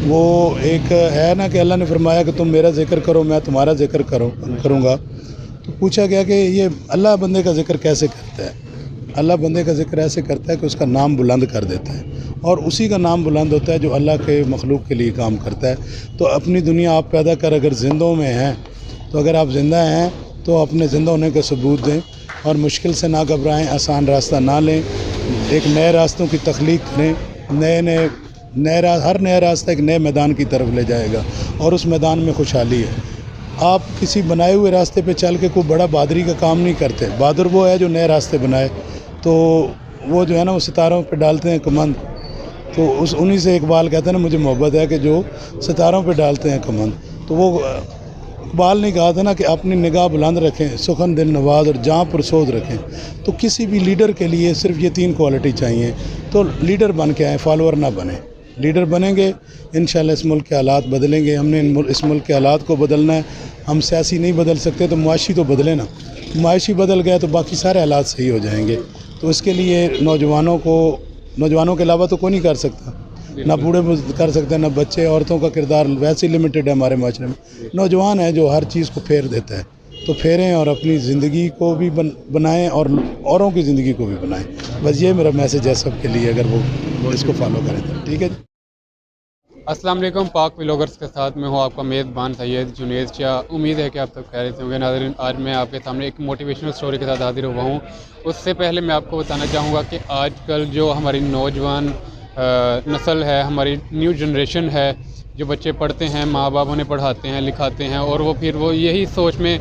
وہ ایک ہے نا کہ اللہ نے فرمایا کہ تم میرا ذکر کرو میں تمہارا ذکر کروں گا. تو پوچھا گیا کہ یہ اللہ بندے کا ذکر کیسے کرتا ہے؟ اللہ بندے کا ذکر ایسے کرتا ہے کہ اس کا نام بلند کر دیتا ہے، اور اسی کا نام بلند ہوتا ہے جو اللہ کے مخلوق کے لیے کام کرتا ہے. تو اپنی دنیا آپ پیدا کر اگر زندوں میں ہیں، تو اگر آپ زندہ ہیں تو اپنے زندہ ہونے کا ثبوت دیں، اور مشکل سے نہ گھبرائیں، آسان راستہ نہ لیں، ایک نئے راستوں کی تخلیق کریں. ہر نیا راستہ ایک نئے میدان کی طرف لے جائے گا، اور اس میدان میں خوشحالی ہے. آپ کسی بنائے ہوئے راستے پہ چل کے کوئی بڑا بہادری کا کام نہیں کرتے. بہادر وہ ہے جو نئے راستے بنائے. تو وہ جو ہے نا وہ ستاروں پہ ڈالتے ہیں کمند. تو انہی سے اقبال کہتے ہیں نا مجھے محبت ہے کہ جو ستاروں پہ ڈالتے ہیں کمند. تو وہ اقبال نے کہا تھا نا کہ اپنی نگاہ بلند رکھیں، سخن دل نواز اور جاں پرسود رکھیں. تو کسی بھی لیڈر کے لیے صرف یہ 3 کوالٹی چاہیے. تو لیڈر بن کے آئیں، فالوور نہ بنیں. لیڈر بنیں گے انشاءاللہ اس ملک کے حالات بدلیں گے. ہم نے اس ملک کے حالات کو بدلنا ہے. ہم سیاسی نہیں بدل سکتے تو معاشی تو بدلیں نا. معاشی بدل گیا تو باقی سارے حالات صحیح ہو جائیں گے. تو اس کے لیے نوجوانوں کے علاوہ تو کوئی نہیں کر سکتا، نہ بوڑھے کر سکتے ہیں، نہ بچے. عورتوں کا کردار ویسے ہی لمیٹڈ ہے ہمارے معاشرے میں. نوجوان ہے جو ہر چیز کو پھیر دیتا ہے. تو پھیریں اور اپنی زندگی کو بھی بنائیں اور اوروں کی زندگی کو بھی بنائیں. بس یہ میرا میسیج ہے سب کے لیے، اگر وہ اس کو فالو کریں تو ٹھیک ہے. السلام علیکم. پاک ولاگرز کے ساتھ میں ہوں آپ کا میزبان سید جنید شاہ. امید ہے کہ آپ سب خیریت سے ہوں گے. ناظرین، آج میں آپ کے سامنے ایک موٹیویشنل سٹوری کے ساتھ حاضر ہوا ہوں. اس سے پہلے میں آپ کو بتانا چاہوں گا کہ آج کل جو ہماری نوجوان نسل ہے، ہماری نیو جنریشن ہے، جو بچے پڑھتے ہیں، ماں باپ انہیں پڑھاتے ہیں لکھاتے ہیں، اور وہ پھر وہ یہی سوچ میں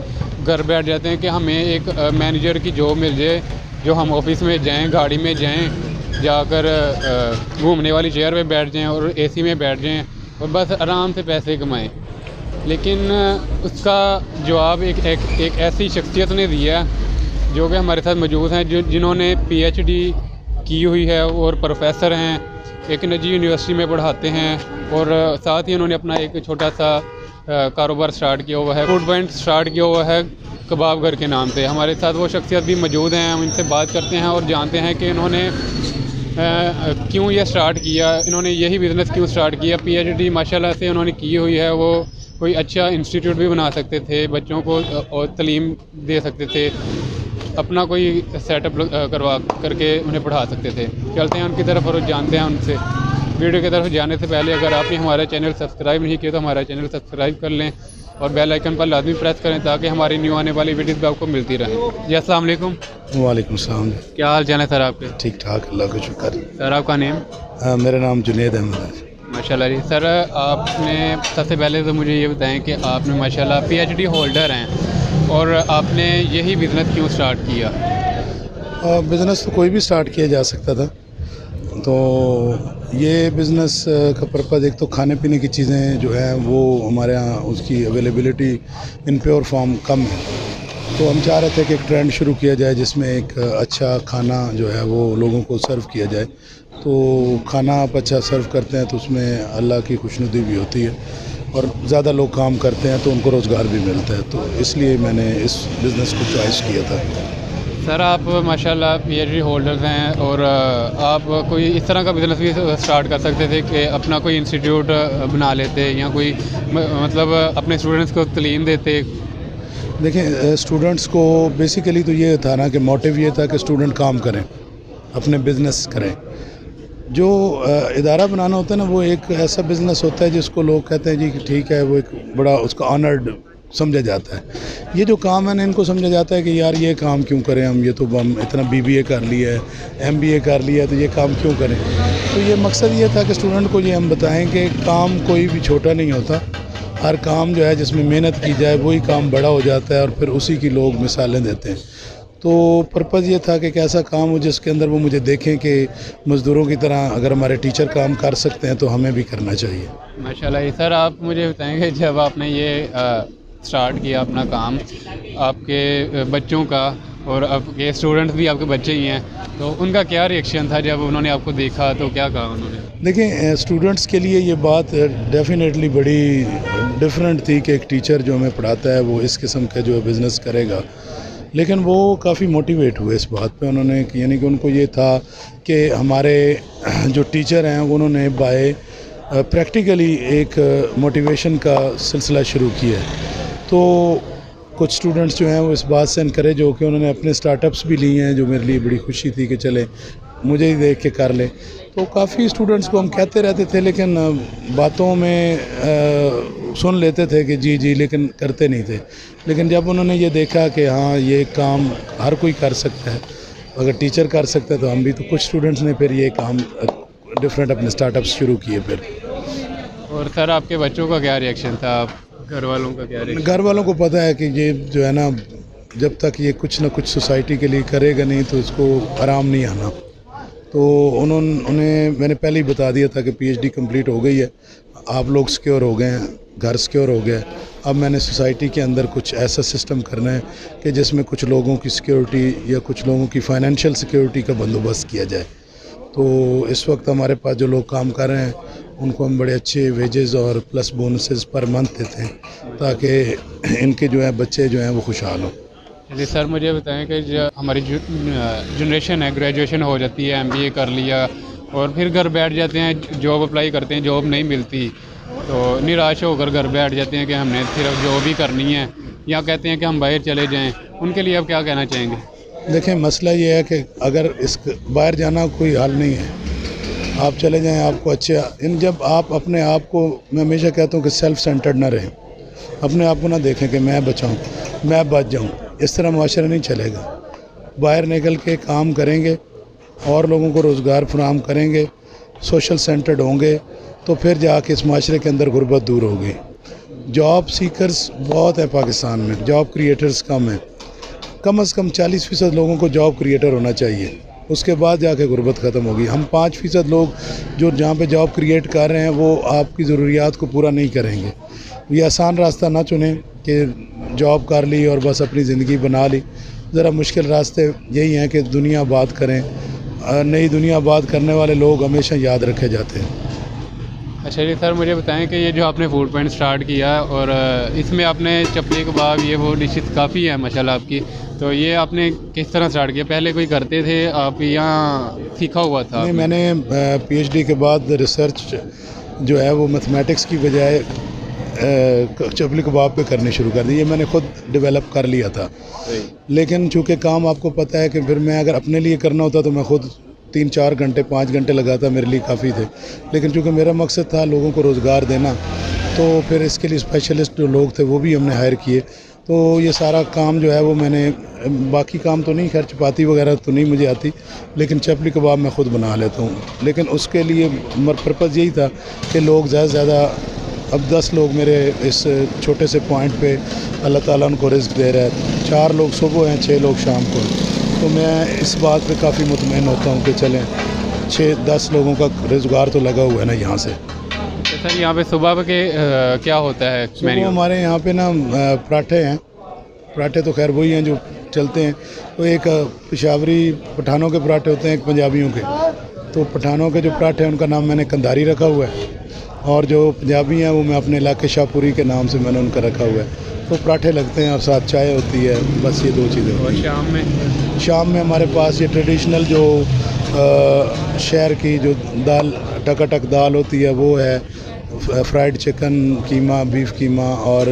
گھر بیٹھ جاتے ہیں کہ ہمیں ایک مینیجر کی جاب مل جائے، جو ہم آفس میں جائیں، گاڑی میں جائیں، جا کر گھومنے والی چیئر پہ بیٹھ جائیں اور اے سی میں بیٹھ جائیں اور بس آرام سے پیسے کمائیں. لیکن اس کا جواب ایک ایسی شخصیت نے دیا جو کہ ہمارے ساتھ موجود ہیں، جنہوں نے PhD کی ہوئی ہے اور پروفیسر ہیں، ایک نجی یونیورسٹی میں پڑھاتے ہیں، اور ساتھ ہی انہوں نے اپنا ایک چھوٹا سا کاروبار سٹارٹ کیا ہوا ہے، فوڈ پوائنٹ سٹارٹ کیا ہوا ہے کباب گھر کے نام سے. ہمارے ساتھ وہ شخصیت بھی موجود ہیں. ہم ان سے بات کرتے ہیں اور جانتے ہیں کہ انہوں نے کیوں یہ سٹارٹ کیا، انہوں نے یہی بزنس کیوں سٹارٹ کیا. PhD ماشاءاللہ سے انہوں نے کی ہوئی ہے. وہ کوئی اچھا انسٹیٹیوٹ بھی بنا سکتے تھے، بچوں کو اور تعلیم دے سکتے تھے، اپنا کوئی سیٹ اپ کروا کر کے انہیں پڑھا سکتے تھے. چلتے ہیں ان کی طرف اور جانتے ہیں ان سے. ویڈیو کی طرف جانے سے پہلے اگر آپ نے ہمارا چینل سبسکرائب نہیں کیا تو ہمارا چینل سبسکرائب کر لیں اور بیل آئیکن پر لازمی پریس کریں تاکہ ہماری نیو آنے والی ویڈیوز بھی آپ کو ملتی رہیں. جی السلام علیکم. وعلیکم السلام. کیا حال چال ہے سر آپ کے؟ ٹھیک ٹھاک، اللہ کا شکر. سر آپ کا نیم؟ میرا نام جنید احمد ہے. ماشاءاللہ جی. سر آپ نے سب سے پہلے تو مجھے یہ بتائیں کہ آپ نے ماشاءاللہ PhD ہولڈر ہیں اور آپ نے یہی بزنس کیوں سٹارٹ کیا؟ بزنس تو کوئی بھی سٹارٹ کیا جا سکتا تھا. تو یہ بزنس کا پرپز ایک تو کھانے پینے کی چیزیں جو ہیں وہ ہمارے یہاں اس کی اویلیبلٹی ان پیور فارم کم ہے. تو ہم چاہ رہے تھے کہ ایک ٹرینڈ شروع کیا جائے جس میں ایک اچھا کھانا جو ہے وہ لوگوں کو سرو کیا جائے. تو کھانا آپ اچھا سرو کرتے ہیں تو اس میں اللہ کی خوشنودی بھی ہوتی ہے اور زیادہ لوگ کام کرتے ہیں تو ان کو روزگار بھی ملتا ہے. تو اس لیے میں نے اس بزنس کو چوائس کیا تھا. سر آپ ماشاءاللہ PhD ہولڈرز ہیں اور آپ کوئی اس طرح کا بزنس بھی سٹارٹ کر سکتے تھے کہ اپنا کوئی انسٹیٹیوٹ بنا لیتے یا کوئی مطلب اپنے اسٹوڈنٹس کو تعلیم دیتے. دیکھیں اسٹوڈنٹس کو بیسیکلی تو یہ تھا نا کہ موٹیو یہ تھا کہ اسٹوڈنٹ کام کریں، اپنے بزنس کریں. جو ادارہ بنانا ہوتا ہے نا وہ ایک ایسا بزنس ہوتا ہے جس کو لوگ کہتے ہیں جی کہ ٹھیک ہے، وہ ایک بڑا اس کا آنرڈ سمجھا جاتا ہے. یہ جو کام ہے نا ان کو سمجھا جاتا ہے کہ یار یہ کام کیوں کریں ہم، یہ تو ہم اتنا BBA کر لیا ہے، MBA کر لیا ہے، تو یہ کام کیوں کریں. تو یہ مقصد یہ تھا کہ اسٹوڈنٹ کو یہ ہم بتائیں کہ کام کوئی بھی چھوٹا نہیں ہوتا. ہر کام جو ہے جس میں محنت کی جائے وہی کام بڑا ہو جاتا ہے اور پھر اسی کی لوگ مثالیں دیتے ہیں. تو پرپز یہ تھا کہ ایک ایسا کام ہو جس کے اندر وہ مجھے دیکھیں کہ مزدوروں کی طرح اگر ہمارے ٹیچر کام کر سکتے ہیں تو ہمیں بھی کرنا چاہیے. ماشاءاللہ. سر آپ مجھے بتائیں گے جب آپ نے یہ سٹارٹ کیا اپنا کام، آپ کے بچوں کا اور آپ کے اسٹوڈنٹس بھی آپ کے بچے ہی ہیں، تو ان کا کیا ریئیکشن تھا جب انہوں نے آپ کو دیکھا تو کیا کہا انہوں نے؟ دیکھیں اسٹوڈنٹس کے لیے یہ بات ڈیفینیٹلی بڑی ڈفرینٹ تھی کہ ایک ٹیچر جو ہمیں پڑھاتا ہے وہ اس قسم کا جو ہے بزنس کرے گا. لیکن وہ کافی موٹیویٹ ہوئے اس بات پہ. انہوں نے یعنی کہ ان کو یہ تھا کہ ہمارے جو ٹیچر ہیں انہوں نے بائی پریکٹیکلی ایک موٹیویشن کا سلسلہ شروع کیا ہے. تو کچھ اسٹوڈنٹس جو ہیں وہ اس بات سے انکریج ہو کہ انہوں نے اپنے اسٹارٹ اپس بھی لیے ہیں, جو میرے لیے بڑی خوشی تھی کہ چلے مجھے ہی دیکھ کے کر لیں. تو کافی اسٹوڈنٹس کو ہم کہتے رہتے تھے, لیکن باتوں میں سن لیتے تھے کہ جی جی, لیکن کرتے نہیں تھے. لیکن جب انہوں نے یہ دیکھا کہ ہاں یہ کام ہر کوئی کر سکتا ہے, اگر ٹیچر کر سکتا ہے تو ہم بھی, تو کچھ اسٹوڈنٹس نے پھر یہ کام ڈفرینٹ اپنے اسٹارٹ اپس شروع کیے. پھر اور سر آپ کے بچوں کا کیا ریئیکشن تھا, آپ گھر والوں کا کیا ریئیکشن؟ گھر والوں کو پتہ ہے کہ یہ جو ہے نا, جب تک یہ کچھ نہ کچھ سوسائٹی کے لیے کرے گا نہیں تو اس کو آرام نہیں آنا. تو انہیں میں نے پہلے ہی بتا دیا تھا کہ پی ایچ ڈی کمپلیٹ ہو گئی ہے, آپ لوگ سیکیور ہو گئے ہیں, گھر سیکیور ہو گیا ہے, اب میں نے سوسائٹی کے اندر کچھ ایسا سسٹم کرنا ہے کہ جس میں کچھ لوگوں کی سیکیورٹی یا کچھ لوگوں کی فائنینشیل سیکیورٹی کا بندوبست کیا جائے. تو اس وقت ہمارے پاس جو لوگ کام کر رہے ہیں ان کو ہم بڑے اچھے ویجز اور پلس بونسز پر منتھ دیتے ہیں تاکہ ان کے جو ہیں بچے جو ہیں وہ خوشحال ہوں. چلیے سر, مجھے بتائیں کہ جو ہماری جنریشن ہے, گریجویشن ہو جاتی ہے, MBA کر لیا اور پھر گھر بیٹھ جاتے ہیں, جاب اپلائی کرتے ہیں, جاب نہیں ملتی تو نراش ہو کر گھر بیٹھ جاتے ہیں کہ ہم نے صرف جاب ہی کرنی ہے, یا کہتے ہیں کہ ہم باہر چلے جائیں. ان کے لیے آپ کیا کہنا چاہیں گے؟ دیکھیں, مسئلہ یہ ہے کہ اگر باہر جانا کوئی حل نہیں ہے, آپ چلے جائیں, آپ کو اچھا جب آپ اپنے آپ کو, میں ہمیشہ کہتا ہوں کہ سیلف سینٹرڈ نہ رہیں, اپنے آپ کو نہ دیکھیں کہ میں بچاؤں, میں بچ جاؤں. اس طرح معاشرہ نہیں چلے گا. باہر نکل کے کام کریں گے اور لوگوں کو روزگار فراہم کریں گے, سوشل سینٹرڈ ہوں گے, تو پھر جا کے اس معاشرے کے اندر غربت دور ہوگی. جاب سیکرز بہت ہیں پاکستان میں, جاب کریٹرز کم ہیں. کم از کم 40% لوگوں کو جاب کریٹر ہونا چاہیے, اس کے بعد جا کے غربت ختم ہوگی. ہم 5% لوگ جو جہاں پہ جاب کریٹ کر رہے ہیں وہ آپ کی ضروریات کو پورا نہیں کریں گے. یہ آسان راستہ نہ چنیں کہ جاب کر لی اور بس اپنی زندگی بنا لی. ذرا مشکل راستے یہی ہیں کہ دنیا آباد کریں. نئی دنیا آباد کرنے والے لوگ ہمیشہ یاد رکھے جاتے ہیں. اچھا جی سر, مجھے بتائیں کہ یہ جو آپ نے فوڈ پوائنٹ سٹارٹ کیا اور اس میں آپ نے چپلی کباب, یہ وہ ڈشز کافی ہیں ماشاءاللہ آپ کی, تو یہ آپ نے کس طرح سٹارٹ کیا؟ پہلے کوئی کرتے تھے آپ یہاں سیکھا ہوا تھا؟ نہیں, میں نے پی ایچ ڈی کے بعد ریسرچ جو ہے وہ میتھمیٹکس کی بجائے چپلی کباب پہ کرنے شروع کر دی. یہ میں نے خود ڈیولپ کر لیا تھا, لیکن چونکہ کام آپ کو پتہ ہے کہ پھر میں اگر اپنے لیے کرنا ہوتا تو میں خود 3-4 گھنٹے 5 گھنٹے لگاتا, میرے لیے کافی تھے. لیکن چونکہ میرا مقصد تھا لوگوں کو روزگار دینا, تو پھر اس کے لیے اسپیشلسٹ جو لوگ تھے وہ بھی ہم نے ہائر کیے. تو یہ سارا کام جو ہے وہ میں نے, باقی کام تو نہیں, خیر چپاتی وغیرہ تو نہیں مجھے آتی, لیکن چپلی کباب میں خود بنا لیتا ہوں. لیکن اس کے لیے پرپز یہی تھا کہ لوگ زیادہ سے زیادہ, اب 10 لوگ میرے اس چھوٹے سے پوائنٹ پہ اللہ تعالیٰ ان کو رزق دے رہا ہے, 4 لوگ صبح ہیں, 6 لوگ شام کو. تو میں اس بات پہ کافی مطمئن ہوتا ہوں کہ چلیں 6-10 لوگوں کا روزگار تو لگا ہوا ہے نا یہاں سے. سر یہاں پہ صبح کے کیا ہوتا ہے مینیو؟ ہمارے یہاں پہ نا پراٹھے ہیں. پراٹھے تو خیر وہی ہیں جو چلتے ہیں. تو ایک پشاوری پٹھانوں کے پراٹھے ہوتے ہیں, ایک پنجابیوں کے. تو پٹھانوں کے جو پراٹھے ہیں ان کا نام میں نے کندھاری رکھا ہوا ہے, اور جو پنجابی ہیں وہ میں اپنے علاقے شاہ پوری کے نام سے میں نے ان کا رکھا ہوا ہے. تو پراٹھے لگتے ہیں اور ساتھ چائے ہوتی ہے, بس یہ 2 چیزیں ہوتی ہیں. اور شام میں ہمارے پاس یہ ٹریڈیشنل جو شہر کی جو دال, ٹکاٹک دال ہوتی ہے وہ ہے, فرائیڈ چکن, قیمہ, بیف قیمہ, اور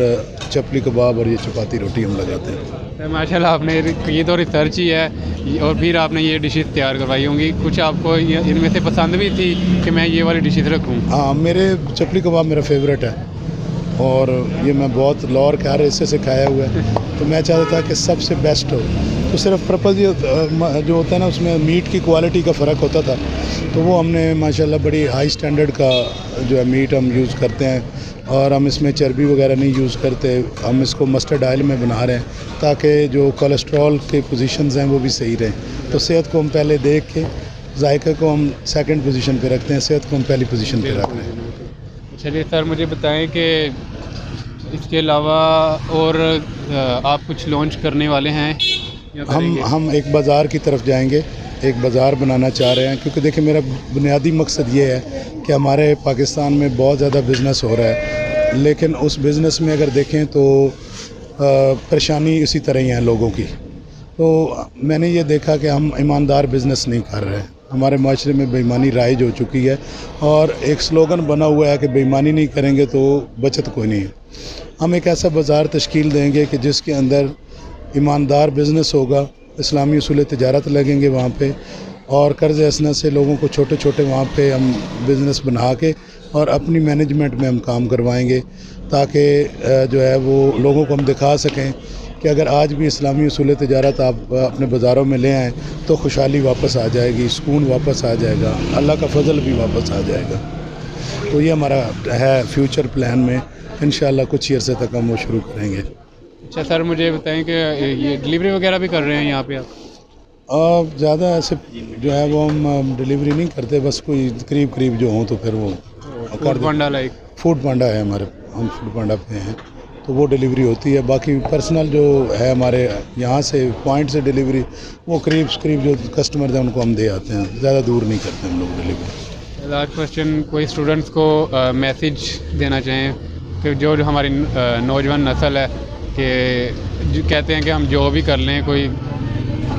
چپلی کباب, اور یہ چپاتی روٹی ہم لگاتے ہیں. ماشاء اللہ آپ نے یہ تو ریسرچ ہی ہے, اور پھر آپ نے یہ ڈشز تیار کروائی ہوں گی. کچھ آپ کو ان میں سے پسند بھی تھی کہ میں یہ والی ڈشز رکھوں؟ ہاں, میرے چپلی کباب میرا فیوریٹ ہے, اور یہ میں بہت لاہور کے ہر حصے سے کھایا ہوا ہے. تو میں چاہتا تھا کہ سب سے بیسٹ ہو. تو صرف پرپز یہ جو ہوتا ہے نا, اس میں میٹ کی کوالٹی کا فرق ہوتا تھا. تو وہ ہم نے ماشاءاللہ بڑی ہائی سٹینڈرڈ کا جو ہے میٹ ہم یوز کرتے ہیں, اور ہم اس میں چربی وغیرہ نہیں یوز کرتے. ہم اس کو مسٹرڈ آئل میں بنا رہے ہیں تاکہ جو کولیسٹرول کے پوزیشنز ہیں وہ بھی صحیح رہیں. تو صحت کو ہم پہلے دیکھ کے, ذائقے کو ہم سیکنڈ پوزیشن پہ رکھتے ہیں, صحت کو ہم پہلی پوزیشن پہ رکھ رہے ہیں. چلیے سر, مجھے بتائیں کہ اس کے علاوہ اور آپ کچھ لانچ کرنے والے ہیں؟ ہم ایک بازار کی طرف جائیں گے, ایک بازار بنانا چاہ رہے ہیں, کیونکہ دیکھیں میرا بنیادی مقصد یہ ہے کہ ہمارے پاکستان میں بہت زیادہ بزنس ہو رہا ہے, لیکن اس بزنس میں اگر دیکھیں تو پریشانی اسی طرح ہی ہیں لوگوں کی. تو میں نے یہ دیکھا کہ ہم ایماندار بزنس نہیں کر رہے ہیں. ہمارے معاشرے میں بےایمانی رائج ہو چکی ہے اور ایک سلوگن بنا ہوا ہے کہ بےایمانی نہیں کریں گے تو بچت کوئی نہیں ہے. ہم ایک ایسا بازار تشکیل دیں گے کہ جس کے اندر ایماندار بزنس ہوگا, اسلامی اصول تجارت لگیں گے وہاں پہ, اور قرض حسنہ سے لوگوں کو چھوٹے چھوٹے وہاں پہ ہم بزنس بنا کے اور اپنی مینجمنٹ میں ہم کام کروائیں گے, تاکہ جو ہے وہ لوگوں کو ہم دکھا سکیں کہ اگر آج بھی اسلامی اصول تجارت آپ اپنے بازاروں میں لے آئیں تو خوشحالی واپس آ جائے گی, سکون واپس آ جائے گا, اللہ کا فضل بھی واپس آ جائے گا. تو یہ ہمارا ہے فیوچر پلان میں, انشاءاللہ کچھ ہی عرصے تک ہم وہ شروع کریں گے. اچھا سر, مجھے بتائیں کہ یہ ڈلیوری وغیرہ بھی کر رہے ہیں یہاں پہ آپ؟ زیادہ ایسے جو ہے وہ ہم ڈلیوری نہیں کرتے, بس کوئی قریب قریب جو ہوں تو پھر وہ کر food panda like? Food panda ہے ہمارے, ہم فوڈ پانڈا پہ ہیں تو وہ ڈلیوری ہوتی ہے. باقی پرسنل جو ہے ہمارے یہاں سے پوائنٹ سے ڈلیوری, وہ قریب جو کسٹمر ہیں ان کو ہم دے آتے ہیں, زیادہ دور نہیں کرتے ہم لوگ ڈلیوری. لاسٹ کوشچن, کوئی اسٹوڈنٹس کو میسیج دینا چاہیں کہ جو ہماری نوجوان نسل ہے کہ جو کہتے ہیں کہ ہم جو بھی کر لیں, کوئی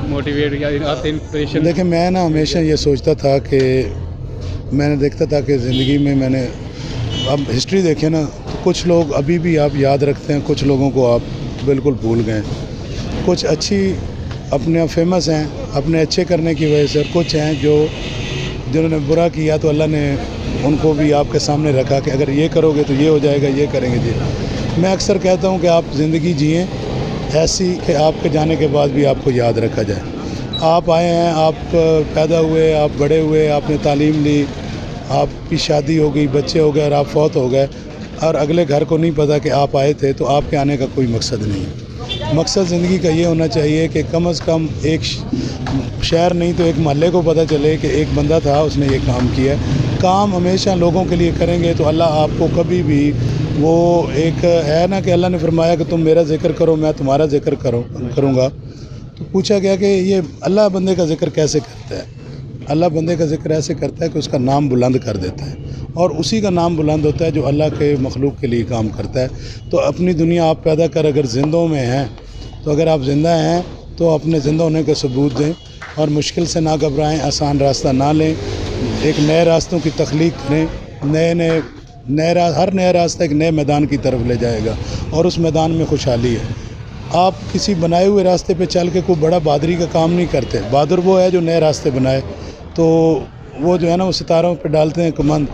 موٹیویٹ یا آپ انسپریشن؟ دیکھیں میں نا ہمیشہ یہ سوچتا تھا کہ میں نے دیکھتا تھا کہ زندگی میں نے اب ہسٹری دیکھیں نا تو کچھ لوگ ابھی بھی آپ یاد رکھتے ہیں, کچھ لوگوں کو آپ بالکل بھول گئے. کچھ اچھی اپنے فیمس ہیں اپنے اچھے کرنے کی وجہ سے, اور کچھ ہیں جنہوں نے برا کیا تو اللہ نے ان کو بھی آپ کے سامنے رکھا کہ اگر یہ کرو گے تو یہ ہو جائے گا, یہ کریں گے جی. میں اکثر کہتا ہوں کہ آپ زندگی جئیں ایسی کہ آپ کے جانے کے بعد بھی آپ کو یاد رکھا جائے. آپ آئے ہیں, آپ پیدا ہوئے, آپ بڑے ہوئے, آپ نے تعلیم لی, آپ کی شادی ہو گئی, بچے ہو گئے اور آپ فوت ہو گئے, اور اگلے گھر کو نہیں پتہ کہ آپ آئے تھے, تو آپ کے آنے کا کوئی مقصد نہیں. مقصد زندگی کا یہ ہونا چاہیے کہ کم از کم ایک شہر نہیں تو ایک محلے کو پتہ چلے کہ ایک بندہ تھا اس نے یہ کام کیا. کام ہمیشہ لوگوں کے لیے کریں گے تو اللہ آپ کو کبھی بھی, وہ ایک ہے نا کہ اللہ نے فرمایا کہ تم میرا ذکر کرو میں تمہارا ذکر کروں گا. تو پوچھا گیا کہ یہ اللہ بندے کا ذکر کیسے کرتا ہے؟ اللہ بندے کا ذکر ایسے کرتا ہے کہ اس کا نام بلند کر دیتا ہے, اور اسی کا نام بلند ہوتا ہے جو اللہ کے مخلوق کے لیے کام کرتا ہے. تو اپنی دنیا آپ پیدا کر اگر زندوں میں ہیں, تو اگر آپ زندہ ہیں تو اپنے زندہ ہونے کا ثبوت دیں, اور مشکل سے نہ گھبرائیں, آسان راستہ نہ لیں, ایک نئے راستوں کی تخلیق کریں. ہر نیا راستہ ایک نئے میدان کی طرف لے جائے گا, اور اس میدان میں خوشحالی ہے. آپ کسی بنائے ہوئے راستے پہ چل کے کوئی بڑا بہادری کا کام نہیں کرتے. بہادر وہ ہے جو نئے راستے بنائے, تو وہ جو ہے نا وہ ستاروں پہ ڈالتے ہیں کمند.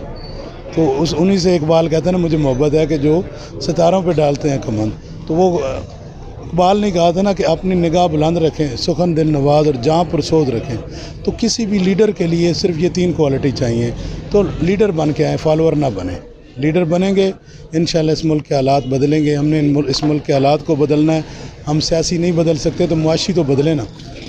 تو انہی سے اقبال کہتے ہیں نا مجھے محبت ہے کہ جو ستاروں پہ ڈالتے ہیں کمند. تو وہ اقبال نے کہا تھا نا کہ اپنی نگاہ بلند رکھیں, سخن دل نواز اور جاں پرسود رکھیں. تو کسی بھی لیڈر کے لیے صرف یہ 3 کوالٹی چاہیے. تو لیڈر بن کے آئیں, فالوور نہ بنیں. لیڈر بنیں گے انشاءاللہ اس ملک کے حالات بدلیں گے. ہم نے اس ملک کے حالات کو بدلنا ہے. ہم سیاسی نہیں بدل سکتے تو معاشی تو بدلے نا.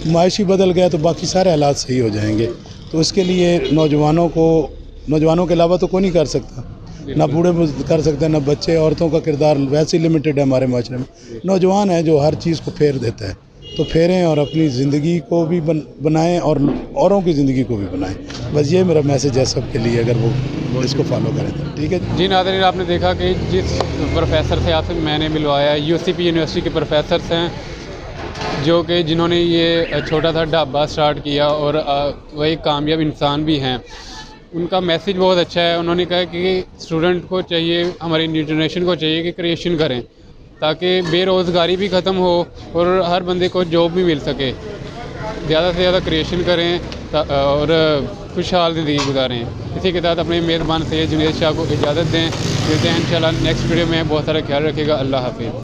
معاشی بدل گیا تو باقی سارے حالات صحیح ہو جائیں گے. تو اس کے لیے نوجوانوں کے علاوہ تو کوئی نہیں کر سکتا, نہ بوڑھے کر سکتے ہیں, نہ بچے. عورتوں کا کردار ویسے ہی لمیٹڈ ہے ہمارے معاشرے میں. نوجوان ہے جو ہر چیز کو پھیر دیتا ہے, تو پھیریں اور اپنی زندگی کو بھی بنائیں اور اوروں کی زندگی کو بھی بنائیں. بس یہ میرا میسیج ہے سب کے لیے, اگر وہ اس کو فالو کریں تو ٹھیک ہے. جی ناظرین, آپ نے دیکھا کہ جس پروفیسر سے آپ سے میں نے ملوایا, UCP یونیورسٹی کے پروفیسرس ہیں جنہوں نے یہ چھوٹا سا ڈھابہ سٹارٹ کیا, اور وہ ایک کامیاب انسان بھی ہیں. ان کا میسیج بہت اچھا ہے. انہوں نے کہا کہ اسٹوڈنٹ کو چاہیے, ہماری نیو جنریشن کو چاہیے کہ کریشن کریں, تاکہ بے روزگاری بھی ختم ہو اور ہر بندے کو جاب بھی مل سکے. زیادہ سے زیادہ کریشن کریں اور خوشحال زندگی گزاریں. اسی کے ساتھ اپنے میزبان سید جنید شاہ کو اجازت دیں. ملتے ہیں انشاءاللہ نیکسٹ ویڈیو میں. بہت سارا خیال رکھیے گا. اللہ حافظ.